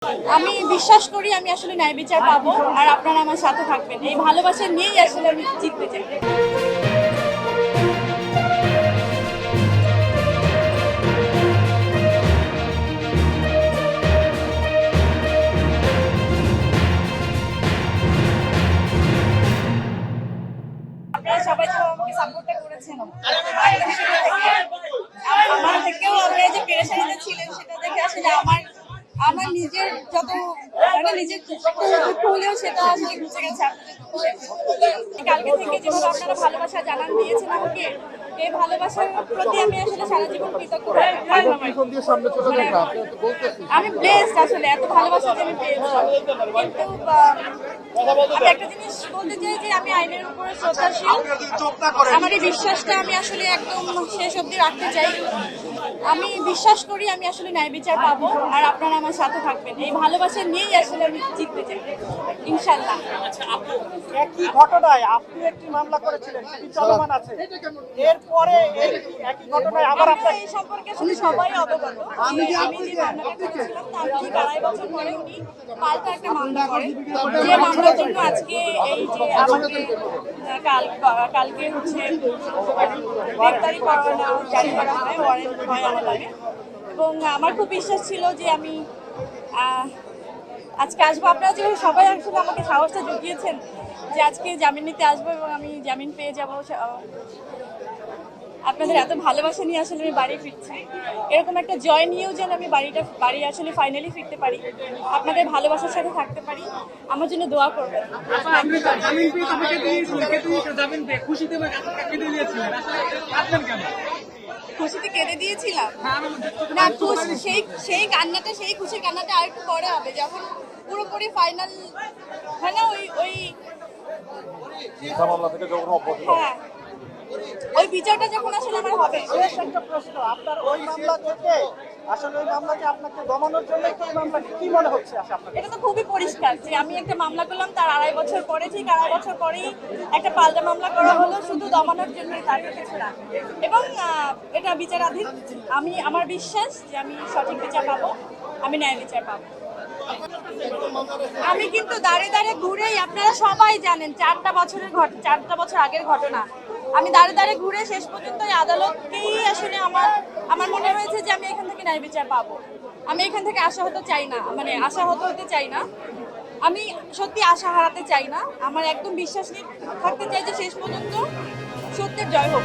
আমি বিশ্বাস করি আমি আসলে ন্যায় বিচার পাবো, আর আপনারা আমার সাথে থাকবেন। এই ভালোবাসা নিয়েই আসলে আমি জিততে চাই। আপনারা সবাই তো আমাকে সাপোর্টটা করেছেন। আমার থেকেও আপনারা যে পেরেশানিতে ছিলেন সেটা দেখে আসলে আমার আমার নিজের যত নিজের দুঃখ হলেও সেটা আসলে ঘুচে গেছে আপনাদের দুঃখে। কালকে থেকে যেভাবে আপনারা ভালোবাসা জানান দিয়েছেন আমাকে, এই ভালোবাসার প্রতি আমি আসলে সারা জীবন কৃতজ্ঞ থাকবো। আমি ব্লেসড আসলে এত ভালোবাসা যে আমি পেয়েছি। কিন্তু আমি একটা জিনিস বলতে চাই যে আমি আইনের উপরে শ্রদ্ধাশীল। আমার এই বিশ্বাসটা আমি আসলে একদম শেষ অবধি রাখতে চাই। আমি বিশ্বাস করি আমি আসলে ন্যায় বিচার পাবো, আর আপনারা আমার সাথে থাকবেন। এই ভালোবাসা নিয়েই আসলে আমি জিততে চাই ইনশাল্লাহ। একই ঘটনায় আপনি একটি মামলা করেছিলেন, সেটি চলমান আছে। এরপরে একই ঘটনায় আবার আপনার এই সম্পর্কে আসলে সবাই অবগত। আমি যে মামলাটা করেছিলাম তার ঠিক 2.5 বছর পরে উনি পাল্টা একটা মামলা করেন, যে মামলার জন্য আজকে এই যে আমাকে কালকে হচ্ছে গ্রেপ্তারি পরোয়ানা জারি করা হয়, ওয়ারেন্ট হয় আমার নামে। এবং আমার খুব বিশ্বাস ছিল যে আমি আজকে আসবো। আপনারা যেভাবে সবাই আসলে আমাকে সাহসটা জুগিয়েছেন যে আজকে জামিন নিতে আসবো এবং আমি জামিন পেয়ে যাবো, আপনাদের এত ভালোবাসা নিয়ে আসলে আমি বাড়ি ফিরছি। এরকম একটা জয় নিয়েও যেন আমি বাড়ি আসলে ফাইনালি ফিরতে পারি, আপনাদের ভালোবাসার সাথে থাকতে পারি, আমার জন্য দোয়া করবেন। খুশিতে কেঁদে দিয়েছিলাম না, সেই কান্নাটা, সেই খুশির কান্নাটা আর একটু পরে হবে, যখন পুরোপুরি ফাইনাল হয় না, ওই হ্যাঁ, ওই বিচারটা যখন আসলে আমার হবে। শেষ একটা প্রশ্ন, আপনার ওই মামলা থেকে আসলে ওই মামলাকে আপনাকে দমানোর জন্য এই মামলাকে কি মনে হচ্ছে আপনার? এটা তো খুবই পরিষ্কার যে আমি একটা মামলা করলাম, তার 2.5 বছর পরে, ঠিক 2.5 বছর পরেই একটা পাল্টা মামলা করা হলো শুধু দমানোর জন্যই, তার কিছু না। এবং এটা বিচারাধীন। আমার বিশ্বাস যে আমি সঠিক বিচার পাবো, আমি ন্যায় বিচার পাবো। আমি কিন্তু দাঁড়িয়ে দাঁড়িয়ে ঘুরেই, আপনারা সবাই জানেন 4টা বছর আগের ঘটনা, আমি দাঁড়িয়ে দাঁড়িয়ে ঘুরে শেষ পর্যন্ত এই আদালতকেই আসলে আমার মনে হয়েছে যে আমি এখান থেকে ন্যায় বিচার পাবো। আমি এখান থেকে আশাহত হতে চাই না। আমি সত্যি আশা হারাতে চাই না। আমার একদম বিশ্বাস নিয়ে থাকতে চাই যে শেষ পর্যন্ত সত্যের জয় হোক।